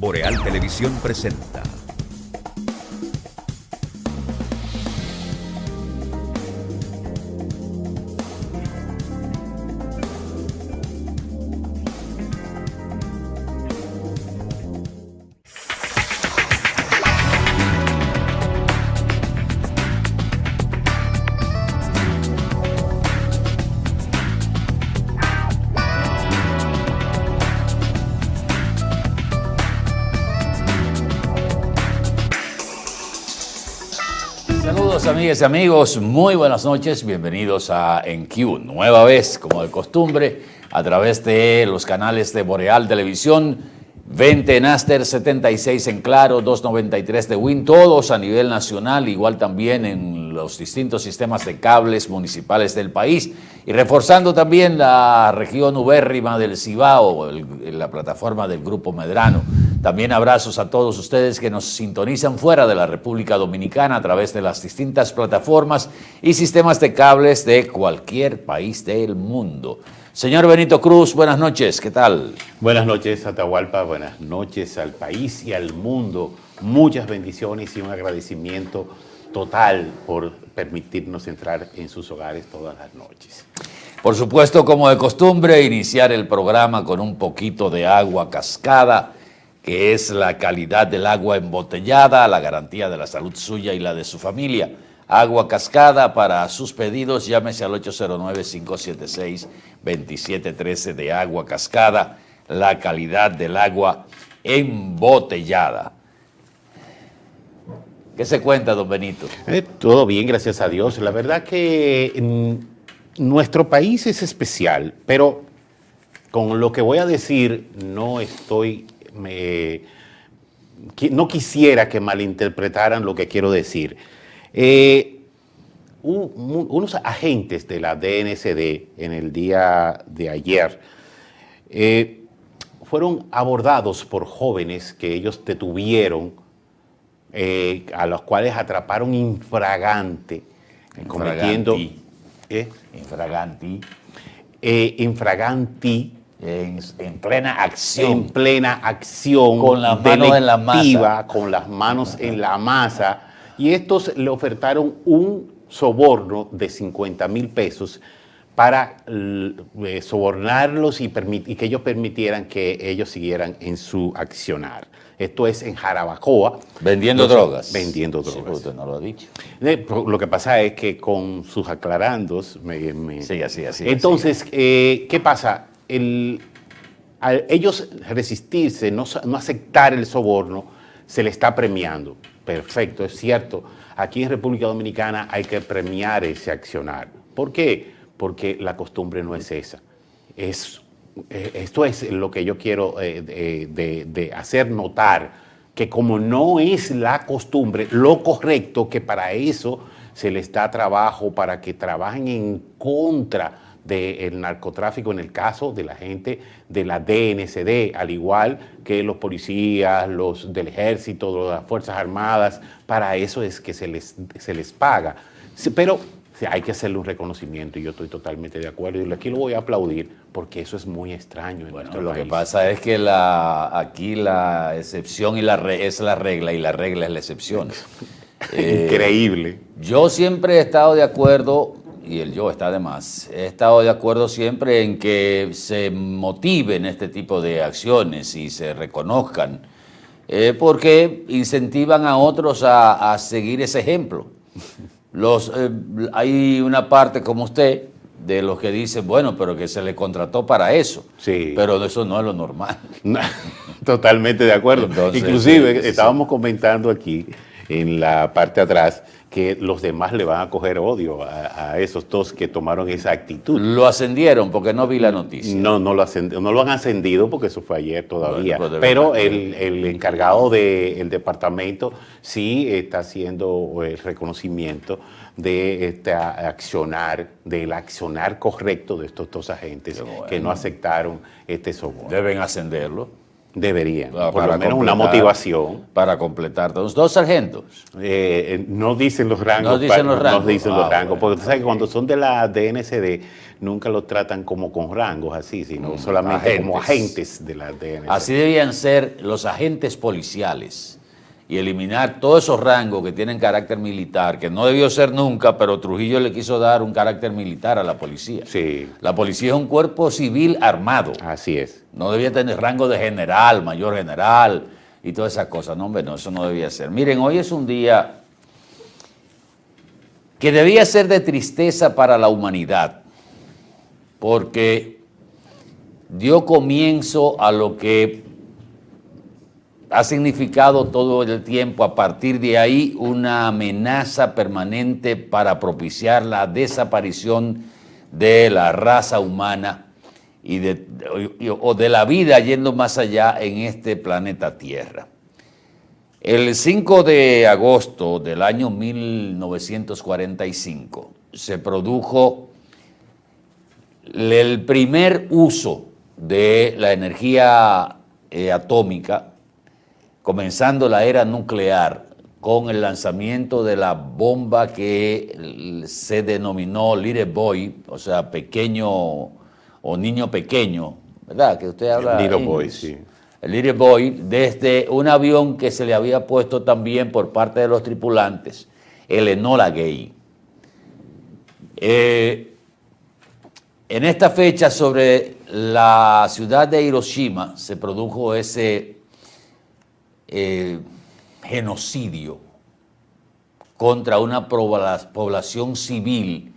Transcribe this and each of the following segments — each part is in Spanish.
Boreal Televisión presenta. Saludos amigas y amigos, muy buenas noches, bienvenidos a EnQ, nueva vez como de costumbre, a través de los canales de Boreal Televisión, 20 en Aster, 76 en Claro, 293 de Win, todos a nivel nacional, igual también en los distintos sistemas de cables municipales del país, y reforzando también la región ubérrima del Cibao, la plataforma del Grupo Medrano. También abrazos a todos ustedes que nos sintonizan fuera de la República Dominicana a través de las distintas plataformas y sistemas de cables de cualquier país del mundo. Señor Benito Cruz, buenas noches, ¿qué tal? Buenas noches, Atahualpa, buenas noches al país y al mundo. Muchas bendiciones y un agradecimiento total por permitirnos entrar en sus hogares todas las noches. Por supuesto, como de costumbre, iniciar el programa con un poquito de agua cascada, que es la calidad del agua embotellada, la garantía de la salud suya y la de su familia. Agua cascada, para sus pedidos, llámese al 809-576-2713 de agua cascada, la calidad del agua embotellada. ¿Qué se cuenta, don Benito? Todo bien, gracias a Dios. La verdad que nuestro país es especial, pero con lo que voy a decir no quisiera que malinterpretaran lo que quiero decir. Unos agentes de la DNCD en el día de ayer fueron abordados por jóvenes que ellos detuvieron, a los cuales atraparon infragante, cometiendo infraganti. En plena acción. En plena acción. Con las manos en la masa. Con las manos en la masa. Y estos le ofertaron un soborno de 50,000 pesos para sobornarlos y que ellos permitieran que ellos siguieran en su accionar. Esto es en Jarabacoa. Vendiendo drogas. Vendiendo drogas. Sí, usted no lo ha dicho. Lo que pasa es que con sus aclarandos Sí, así. Entonces, ¿qué pasa? A ellos resistirse, no aceptar el soborno, se le está premiando. Perfecto, es cierto. Aquí en República Dominicana hay que premiar ese accionar. ¿Por qué? Porque la costumbre no es esa. Esto es lo que yo quiero de hacer notar, que como no es la costumbre, lo correcto, que para eso se les da trabajo, para que trabajen en contra del narcotráfico en el caso de la gente de la DNCD, al igual que los policías, los del ejército, las Fuerzas Armadas, para eso es que se les paga. Pero hay que hacerle un reconocimiento y yo estoy totalmente de acuerdo y aquí lo voy a aplaudir porque eso es muy extraño en nuestro lo país. que pasa es que aquí la excepción es la regla y la regla es la excepción. Increíble. Yo siempre he estado de acuerdo, y el yo está de más, he estado de acuerdo siempre en que se motiven este tipo de acciones y se reconozcan, porque incentivan a otros a seguir ese ejemplo. Hay una parte como usted de los que dicen, bueno, pero que se le contrató para eso. Sí. Pero eso no es lo normal. Totalmente de acuerdo. Entonces, inclusive sí. Estábamos comentando aquí en la parte de atrás que los demás le van a coger odio a esos dos que tomaron esa actitud. Lo ascendieron porque no vi la noticia. No lo han ascendido porque eso fue ayer todavía. Bueno, pero el encargado del departamento sí está haciendo el reconocimiento de del accionar correcto de estos dos agentes que no aceptaron este soborno. Deben ascenderlo. Deberían, por para lo menos una completar- motivación. Para completar. Los dos sargentos. No dicen los rangos. No dicen los rangos. No dicen los rangos, Bueno. porque tú sabes que cuando son de la DNCD nunca los tratan como con rangos así, sino solamente como agentes de la DNCD. Así debían ser los agentes policiales y eliminar todos esos rangos que tienen carácter militar, que no debió ser nunca, pero Trujillo le quiso dar un carácter militar a la policía. Sí, La policía es un cuerpo civil armado. así es. No debía tener rango de general, mayor general y todas esas cosas. No, hombre, no, eso no debía ser. Miren, hoy es un día que debía ser de tristeza para la humanidad, porque dio comienzo a lo que ha significado todo el tiempo, a partir de ahí, una amenaza permanente para propiciar la desaparición de la raza humana o de la vida yendo más allá en este planeta Tierra. El 5 de agosto del año 1945 se produjo el primer uso de la energía atómica, comenzando la era nuclear con el lanzamiento de la bomba que se denominó Little Boy, o sea, pequeño o niño pequeño, ¿verdad? Que usted habla Little inglés. Boy, sí. El Little Boy, desde un avión que se le había puesto también por parte de los tripulantes, el Enola Gay. En esta fecha, sobre la ciudad de Hiroshima, se produjo ese genocidio contra una población civil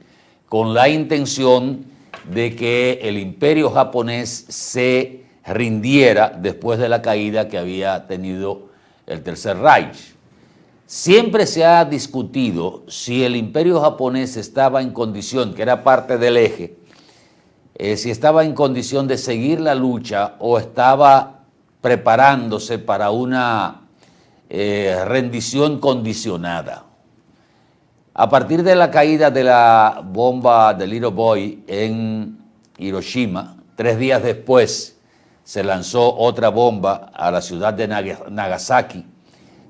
con la intención de que el imperio japonés se rindiera después de la caída que había tenido el Tercer Reich. Siempre se ha discutido si el imperio japonés estaba en condición, que era parte del eje, si estaba en condición de seguir la lucha o estaba preparándose para una rendición condicionada. A partir de la caída de la bomba de Little Boy en Hiroshima, 3 días después se lanzó otra bomba a la ciudad de Nagasaki,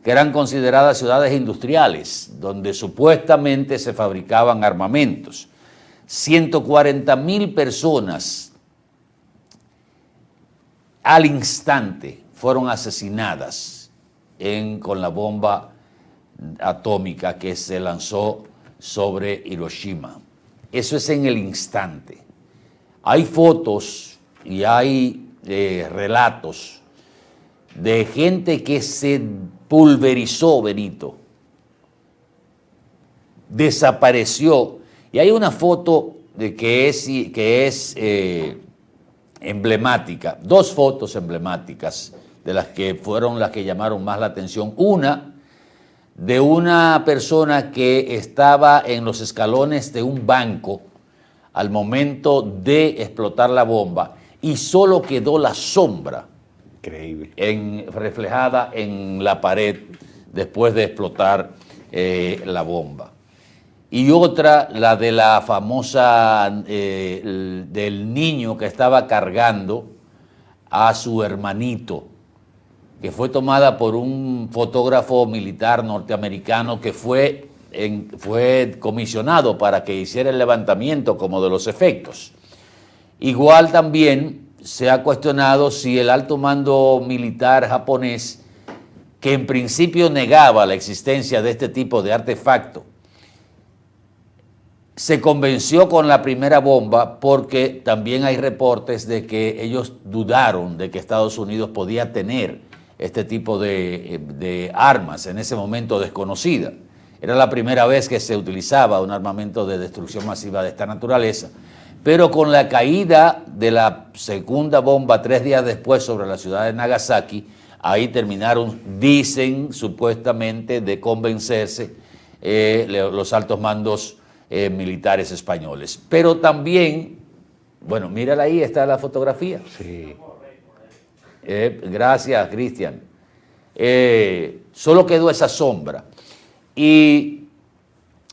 que eran consideradas ciudades industriales, donde supuestamente se fabricaban armamentos. 140,000 personas al instante fueron asesinadas con la bomba atómica que se lanzó sobre Hiroshima. Eso es en el instante. Hay fotos y hay relatos de gente que se pulverizó, Benito, desapareció. Y hay una foto que es emblemática, 2 fotos emblemáticas de las que fueron las que llamaron más la atención. Una de una persona que estaba en los escalones de un banco al momento de explotar la bomba y solo quedó la sombra Increíble. reflejada en la pared después de explotar la bomba. Y otra, la de la famosa, del niño que estaba cargando a su hermanito, que fue tomada por un fotógrafo militar norteamericano que fue comisionado para que hiciera el levantamiento como de los efectos. Igual también se ha cuestionado si el alto mando militar japonés, que en principio negaba la existencia de este tipo de artefacto, se convenció con la primera bomba, porque también hay reportes de que ellos dudaron de que Estados Unidos podía tener este tipo de armas en ese momento desconocida. Era la primera vez que se utilizaba un armamento de destrucción masiva de esta naturaleza. Pero con la caída de la segunda bomba 3 días después sobre la ciudad de Nagasaki, ahí terminaron, dicen supuestamente, de convencerse los altos mandos militares españoles. Pero también, bueno, mírala ahí, está la fotografía. Sí. Gracias, Cristian. Solo quedó esa sombra. Y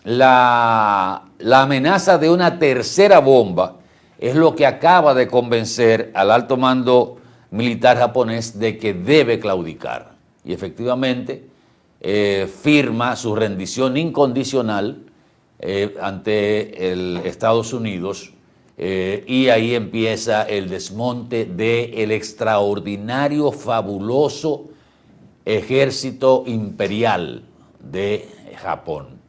la amenaza de una tercera bomba es lo que acaba de convencer al alto mando militar japonés de que debe claudicar. Y efectivamente firma su rendición incondicional ante el Estados Unidos y ahí empieza el desmonte del extraordinario, fabuloso ejército imperial de Japón.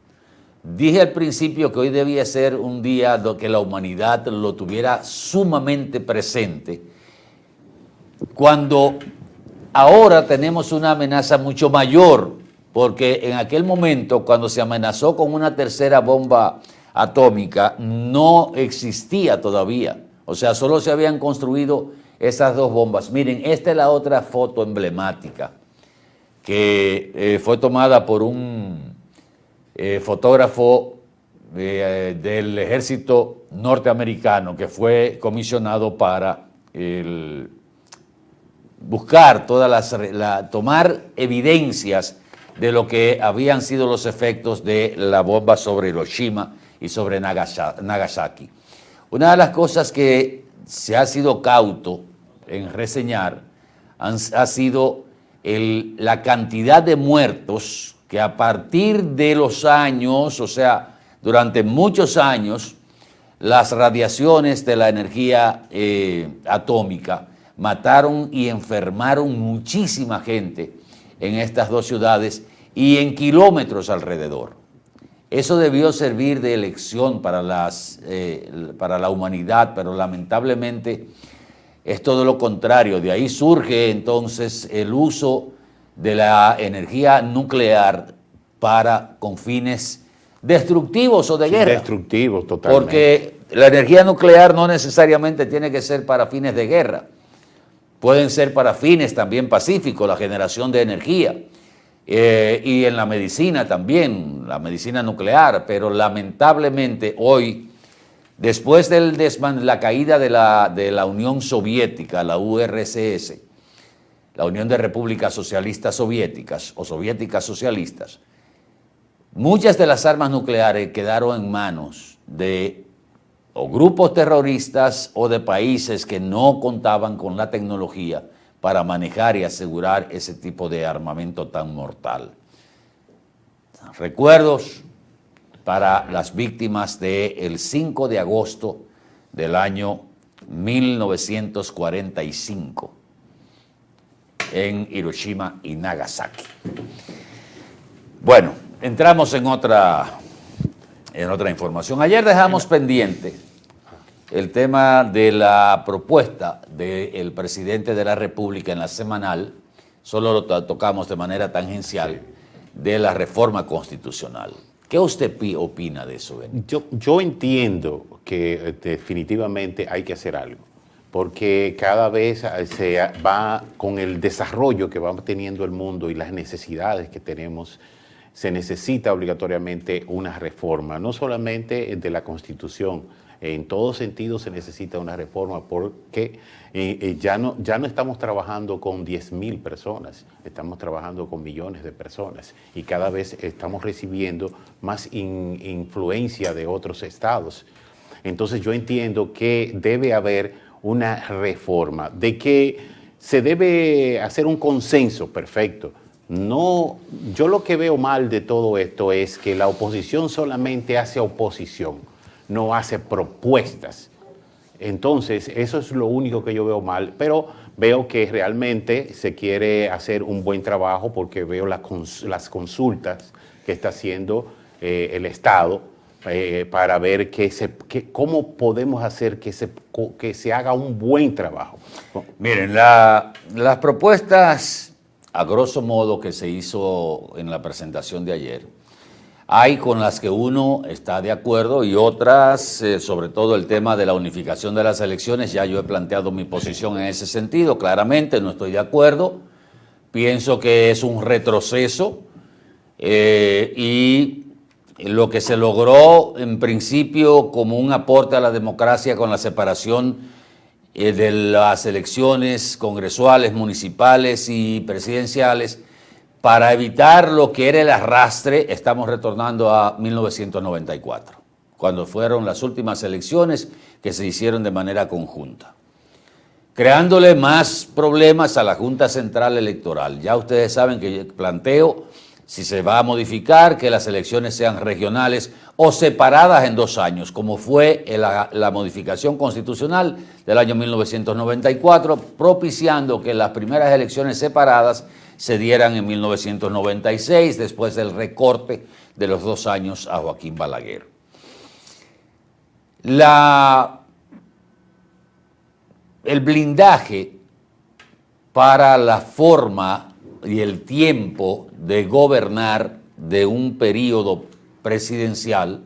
Dije al principio que hoy debía ser un día que la humanidad lo tuviera sumamente presente, cuando ahora tenemos una amenaza mucho mayor, porque en aquel momento, cuando se amenazó con una tercera bomba atómica, no existía todavía. O sea, solo se habían construido esas dos bombas. Miren, esta es la otra foto emblemática que fue tomada por un fotógrafo del ejército norteamericano que fue comisionado para buscar tomar evidencias de lo que habían sido los efectos de la bomba sobre Hiroshima y sobre Nagasaki. Una de las cosas que se ha sido cauto en reseñar ha sido la cantidad de muertos que a partir de los años, o sea, durante muchos años, las radiaciones de la energía atómica mataron y enfermaron muchísima gente en estas dos ciudades y en kilómetros alrededor. Eso debió servir de lección para la humanidad, pero lamentablemente es todo lo contrario. De ahí surge entonces el uso de la energía nuclear con fines destructivos o de guerra. Destructivos, totalmente. Porque la energía nuclear no necesariamente tiene que ser para fines de guerra. Pueden ser para fines también pacíficos, la generación de energía. Y en la medicina también, la medicina nuclear. Pero lamentablemente hoy, después de la caída de la Unión Soviética, la URSS, la Unión de Repúblicas Socialistas Soviéticas o Soviéticas Socialistas, muchas de las armas nucleares quedaron en manos de o grupos terroristas o de países que no contaban con la tecnología para manejar y asegurar ese tipo de armamento tan mortal. Recuerdos para las víctimas del 5 de agosto del año 1945 en Hiroshima y Nagasaki. Bueno, entramos en otra información. Ayer dejamos pendiente el tema de la propuesta del presidente de la República en la semanal, solo lo tocamos de manera tangencial, de la reforma constitucional. ¿Qué usted opina de eso, Benito? Yo entiendo que definitivamente hay que hacer algo, porque cada vez se va con el desarrollo que va teniendo el mundo y las necesidades que tenemos. Se necesita obligatoriamente una reforma, no solamente de la Constitución, en todo sentido se necesita una reforma porque ya no estamos trabajando con 10.000 personas, estamos trabajando con millones de personas y cada vez estamos recibiendo más influencia de otros estados. Entonces yo entiendo que debe haber una reforma, de que se debe hacer un consenso perfecto. No, yo lo que veo mal de todo esto es que la oposición solamente hace oposición, no hace propuestas. Entonces, eso es lo único que yo veo mal, pero veo que realmente se quiere hacer un buen trabajo porque veo las consultas que está haciendo el Estado para ver cómo podemos hacer que se haga un buen trabajo. Miren, las propuestas, a grosso modo, que se hizo en la presentación de ayer, hay con las que uno está de acuerdo y otras, sobre todo el tema de la unificación de las elecciones, ya yo he planteado mi posición en ese sentido, claramente no estoy de acuerdo, pienso que es un retroceso y lo que se logró en principio como un aporte a la democracia con la separación de las elecciones congresuales, municipales y presidenciales, para evitar lo que era el arrastre, estamos retornando a 1994, cuando fueron las últimas elecciones que se hicieron de manera conjunta. creándole más problemas a la Junta Central Electoral. Ya ustedes saben que yo planteo, si se va a modificar, que las elecciones sean regionales o separadas en 2 años, como fue la modificación constitucional del año 1994, propiciando que las primeras elecciones separadas se dieran en 1996, después del recorte de los 2 años a Joaquín Balaguer. El blindaje para la forma y el tiempo de gobernar de un periodo presidencial,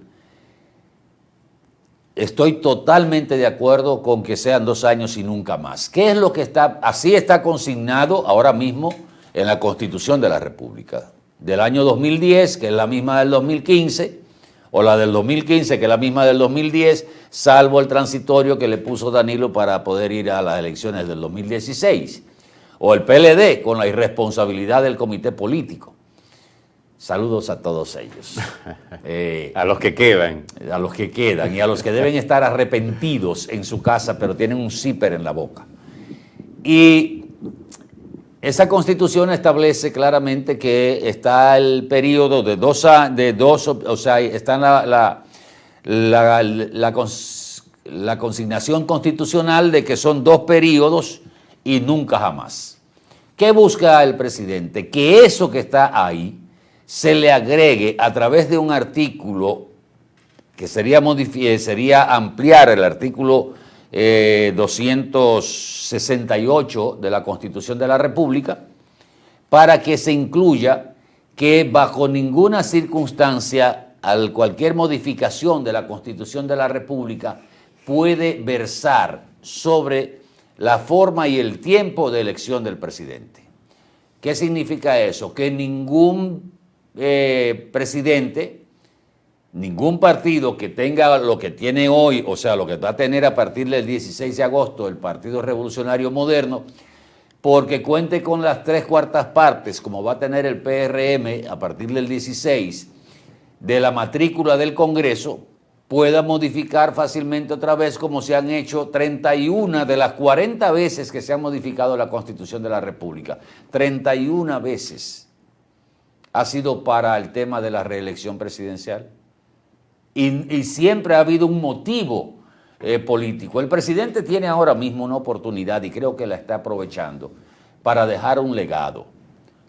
estoy totalmente de acuerdo con que sean 2 años y nunca más. ¿Qué es lo que así está consignado ahora mismo en la Constitución de la República? Del año 2010, que es la misma del 2015, o la del 2015, que es la misma del 2010, salvo el transitorio que le puso Danilo para poder ir a las elecciones del 2016. O el PLD, con la irresponsabilidad del comité político. Saludos a todos ellos. A los que quedan. A los que quedan y a los que deben estar arrepentidos en su casa, pero tienen un zipper en la boca. Y esa Constitución establece claramente que está el periodo de dos, o sea, está la consignación constitucional de que son 2 periodos y nunca jamás. ¿Qué busca el presidente? Que eso que está ahí se le agregue a través de un artículo que sería ampliar el artículo 268 de la Constitución de la República para que se incluya que bajo ninguna circunstancia cualquier modificación de la Constitución de la República puede versar sobre la forma y el tiempo de elección del presidente. ¿Qué significa eso? Que ningún presidente, ningún partido que tenga lo que tiene hoy, o sea, lo que va a tener a partir del 16 de agosto el Partido Revolucionario Moderno, porque cuente con las 3/4 partes, como va a tener el PRM a partir del 16, de la matrícula del Congreso, pueda modificar fácilmente otra vez, como se han hecho 31 de las 40 veces que se ha modificado la Constitución de la República. 31 veces ha sido para el tema de la reelección presidencial. Y siempre ha habido un motivo político. El presidente tiene ahora mismo una oportunidad, y creo que la está aprovechando, para dejar un legado.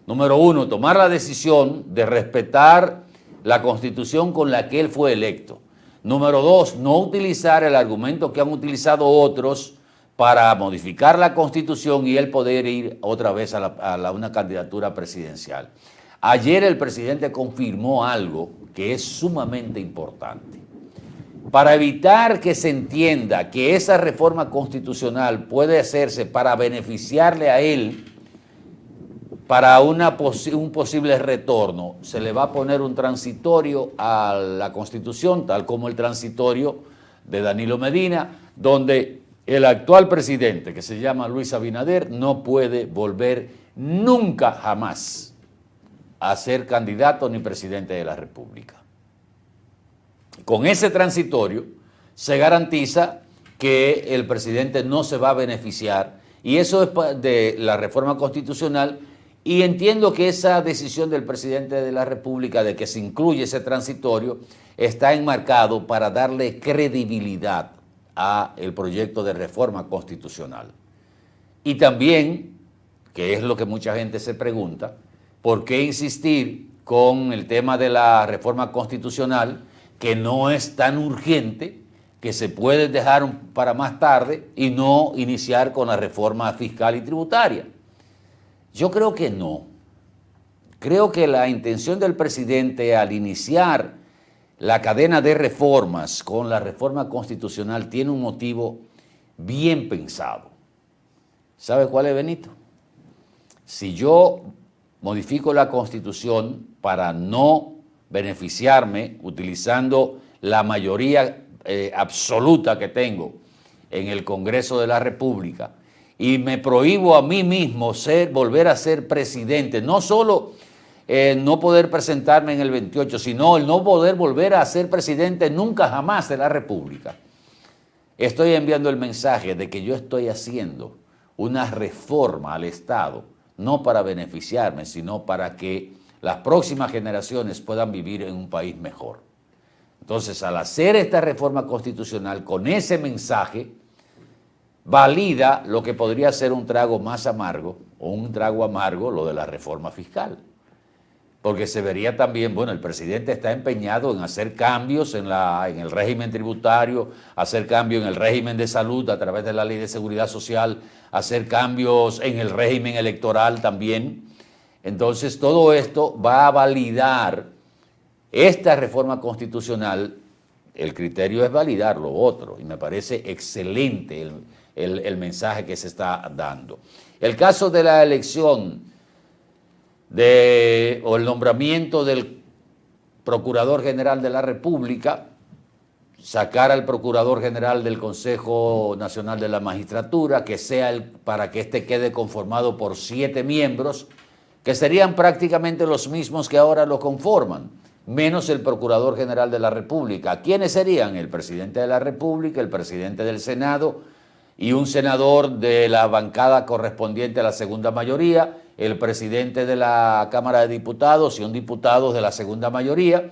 Número 1, tomar la decisión de respetar la Constitución con la que él fue electo. Número 2, no utilizar el argumento que han utilizado otros para modificar la Constitución y él poder ir otra vez a una candidatura presidencial. Ayer el presidente confirmó algo que es sumamente importante. Para evitar que se entienda que esa reforma constitucional puede hacerse para beneficiarle a él, para un posible retorno, se le va a poner un transitorio a la Constitución, tal como el transitorio de Danilo Medina, donde el actual presidente, que se llama Luis Abinader, no puede volver nunca jamás a ser candidato ni presidente de la República. Con ese transitorio se garantiza que el presidente no se va a beneficiar, y eso es de la reforma constitucional. Y entiendo que esa decisión del presidente de la República de que se incluye ese transitorio está enmarcado para darle credibilidad al proyecto de reforma constitucional. Y también, que es lo que mucha gente se pregunta, ¿por qué insistir con el tema de la reforma constitucional, que no es tan urgente, que se puede dejar para más tarde y no iniciar con la reforma fiscal y tributaria? Yo creo que no. Creo que la intención del presidente al iniciar la cadena de reformas con la reforma constitucional tiene un motivo bien pensado. ¿Sabe cuál es, Benito? Si yo modifico la Constitución para no beneficiarme utilizando la mayoría absoluta que tengo en el Congreso de la República, y me prohíbo a mí mismo volver a ser presidente, no solo no poder presentarme en el 28, sino el no poder volver a ser presidente nunca jamás de la República, estoy enviando el mensaje de que yo estoy haciendo una reforma al Estado, no para beneficiarme, sino para que las próximas generaciones puedan vivir en un país mejor. Entonces, al hacer esta reforma constitucional con ese mensaje, valida lo que podría ser un trago más amargo o un trago amargo, lo de la reforma fiscal. Porque se vería también, bueno, el presidente está empeñado en hacer cambios en el régimen tributario, hacer cambios en el régimen de salud a través de la Ley de Seguridad Social, hacer cambios en el régimen electoral también. Entonces, todo esto va a validar esta reforma constitucional. El criterio es validar lo otro, y me parece excelente el mensaje que se está dando. El caso de la elección o el nombramiento del Procurador General de la República, sacar al Procurador General del Consejo Nacional de la Magistratura, que sea para que éste quede conformado por 7 miembros, que serían prácticamente los mismos que ahora lo conforman, menos el Procurador General de la República. ¿Quiénes serían? El Presidente de la República, el Presidente del Senado y un senador de la bancada correspondiente a la segunda mayoría, el Presidente de la Cámara de Diputados y un diputado de la segunda mayoría,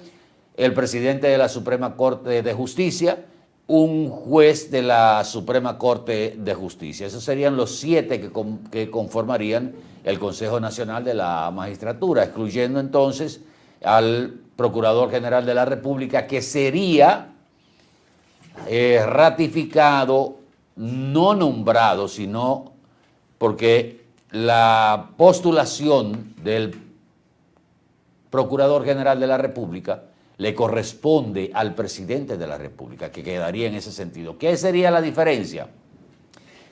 el Presidente de la Suprema Corte de Justicia, un juez de la Suprema Corte de Justicia. Esos serían los 7 que conformarían el Consejo Nacional de la Magistratura, excluyendo entonces al Procurador General de la República, que sería ratificado, no nombrado, sino porque la postulación del Procurador General de la República le corresponde al Presidente de la República, que quedaría en ese sentido. ¿Qué sería la diferencia?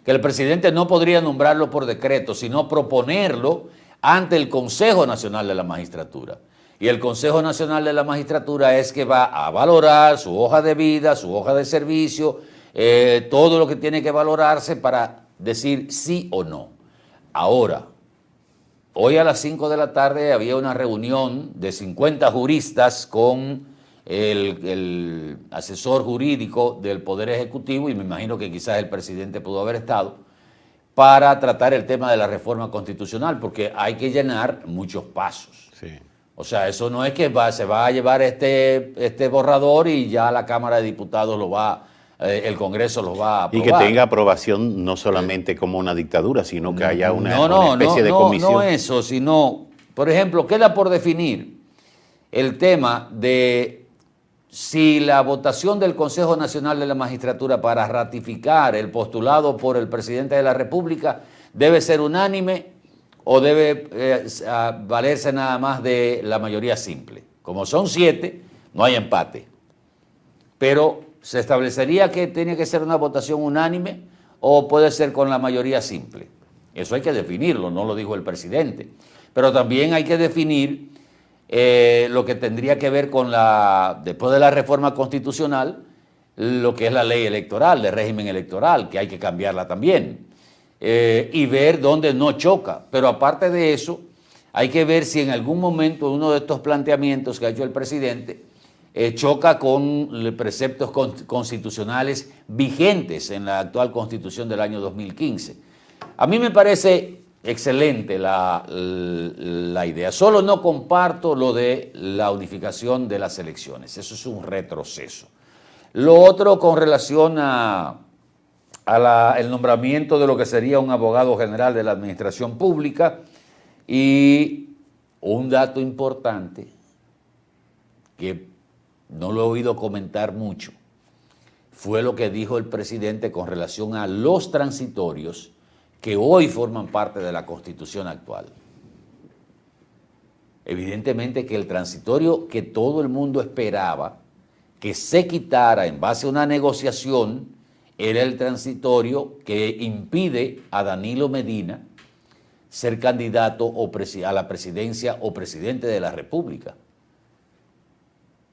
Que el presidente no podría nombrarlo por decreto, sino proponerlo ante el Consejo Nacional de la Magistratura. Y el Consejo Nacional de la Magistratura es que va a valorar su hoja de vida, su hoja de servicio, todo lo que tiene que valorarse para decir sí o no. Ahora, hoy a las 5 de la tarde había una reunión de 50 juristas con el asesor jurídico del Poder Ejecutivo, y me imagino que quizás el presidente pudo haber estado, para tratar el tema de la reforma constitucional, porque hay que llenar muchos pasos. Sí. O sea, eso no es que se va a llevar este borrador y ya la Cámara de Diputados el Congreso lo va a aprobar. Y que tenga aprobación no solamente como una dictadura, sino que haya una especie de comisión. No eso, sino, por ejemplo, queda por definir el tema de si la votación del Consejo Nacional de la Magistratura para ratificar el postulado por el presidente de la República debe ser unánime o debe valerse nada más de la mayoría simple. Como son 7, no hay empate. Pero se establecería que tiene que ser una votación unánime o puede ser con la mayoría simple. Eso hay que definirlo, no lo dijo el presidente. Pero también hay que definir lo que tendría que ver con después de la reforma constitucional, lo que es la ley electoral, de régimen electoral, que hay que cambiarla también. Y ver dónde no choca. Pero aparte de eso, hay que ver si en algún momento uno de estos planteamientos que ha hecho el presidente choca con preceptos constitucionales vigentes en la actual Constitución del año 2015. A mí me parece excelente la idea. Solo no comparto lo de la unificación de las elecciones. Eso es un retroceso. Lo otro con relación el nombramiento de lo que sería un abogado general de la administración pública, y un dato importante que no lo he oído comentar mucho, fue lo que dijo el presidente con relación a los transitorios que hoy forman parte de la Constitución actual. Evidentemente que el transitorio que todo el mundo esperaba que se quitara en base a una negociación era el transitorio que impide a Danilo Medina ser candidato a la presidencia o presidente de la República.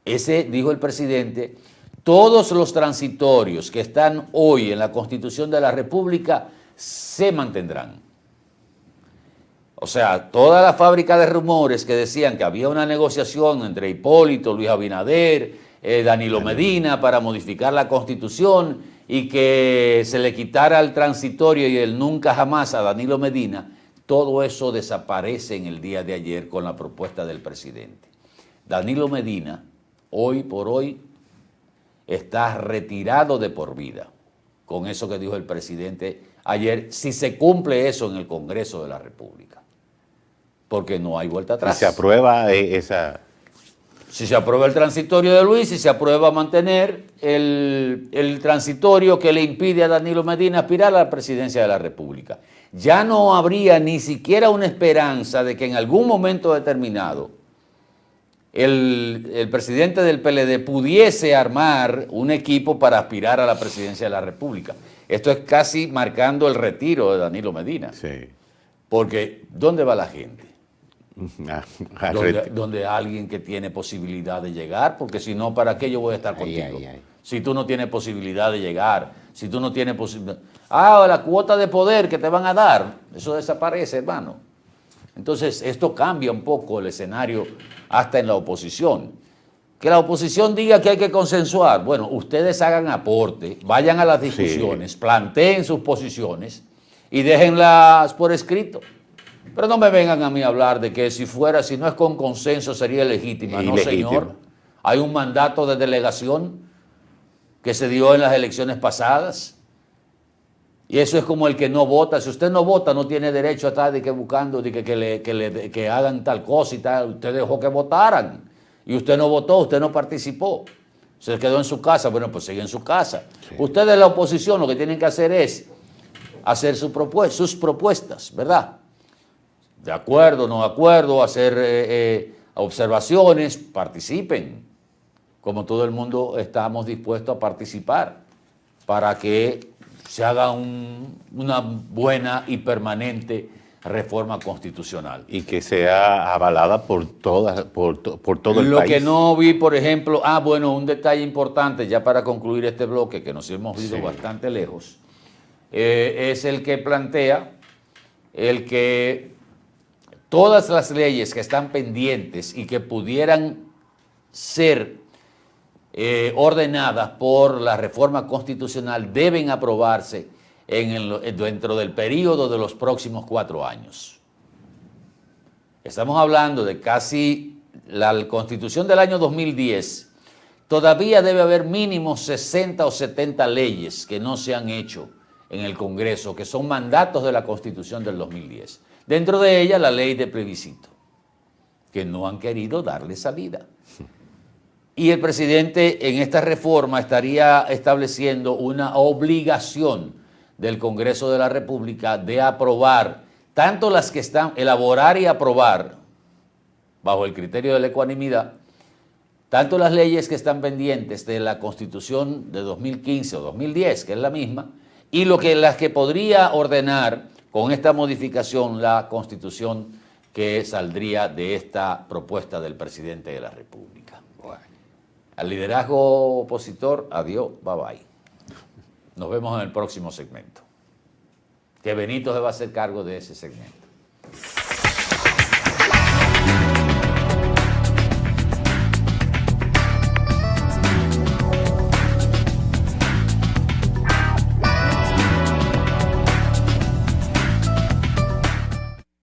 Ese, dijo el presidente, todos los transitorios que están hoy en la Constitución de la República se mantendrán. O sea, toda la fábrica de rumores que decían que había una negociación entre Hipólito, Luis Abinader, Danilo Medina para modificar la Constitución, y que se le quitara el transitorio y el nunca jamás a Danilo Medina, todo eso desaparece en el día de ayer con la propuesta del presidente. Danilo Medina, hoy por hoy, está retirado de por vida, con eso que dijo el presidente ayer, si se cumple eso en el Congreso de la República, porque no hay vuelta atrás. Si se aprueba esa... Si se aprueba el transitorio de Luis, si se aprueba mantener el transitorio que le impide a Danilo Medina aspirar a la presidencia de la República, ya no habría ni siquiera una esperanza de que en algún momento determinado el presidente del PLD pudiese armar un equipo para aspirar a la presidencia de la República. Esto es casi marcando el retiro de Danilo Medina. Sí. Porque ¿dónde va la gente? Donde alguien que tiene posibilidad de llegar, porque si no, ¿para qué yo voy a estar contigo? Si tú no tienes posibilidad de llegar, si tú no tienes posibilidad... la cuota de poder que te van a dar, eso desaparece, hermano. Entonces, esto cambia un poco el escenario hasta en la oposición. Que la oposición diga que hay que consensuar. Bueno, ustedes hagan aporte, vayan a las discusiones, planteen sus posiciones y déjenlas por escrito. Pero no me vengan a mí a hablar de que si no es con consenso sería legítima. No, señor. Hay un mandato de delegación que se dio en las elecciones pasadas. Y eso es como el que no vota. Si usted no vota, no tiene derecho a estar buscando que hagan tal cosa y tal. Usted dejó que votaran. Y usted no votó, usted no participó. Se quedó en su casa. Bueno, pues sigue en su casa. Sí. Ustedes, la oposición, lo que tienen que hacer es hacer sus propuestas, ¿verdad? De acuerdo, no de acuerdo, hacer observaciones, participen. Como todo el mundo estamos dispuestos a participar para que se haga una buena y permanente reforma constitucional. Y que sea avalada por todo el país. Lo que no vi, por ejemplo, un detalle importante, ya para concluir este bloque, que nos hemos ido bastante lejos, es el que plantea el que todas las leyes que están pendientes y que pudieran ser ordenadas por la reforma constitucional deben aprobarse dentro del periodo de los próximos 4 años. Estamos hablando de casi la Constitución del año 2010. Todavía debe haber mínimo 60 o 70 leyes que no se han hecho en el Congreso, que son mandatos de la Constitución del 2010. Dentro de ella, la ley de plebiscito, que no han querido darle salida. Y el presidente en esta reforma estaría estableciendo una obligación del Congreso de la República de aprobar, tanto las que están, elaborar y aprobar, bajo el criterio de la ecuanimidad, tanto las leyes que están pendientes de la Constitución de 2015 o 2010, que es la misma, y las que podría ordenar con esta modificación la Constitución que saldría de esta propuesta del presidente de la República. Bueno. Al liderazgo opositor, adiós, bye bye. Nos vemos en el próximo segmento. Que Benito se va a hacer cargo de ese segmento.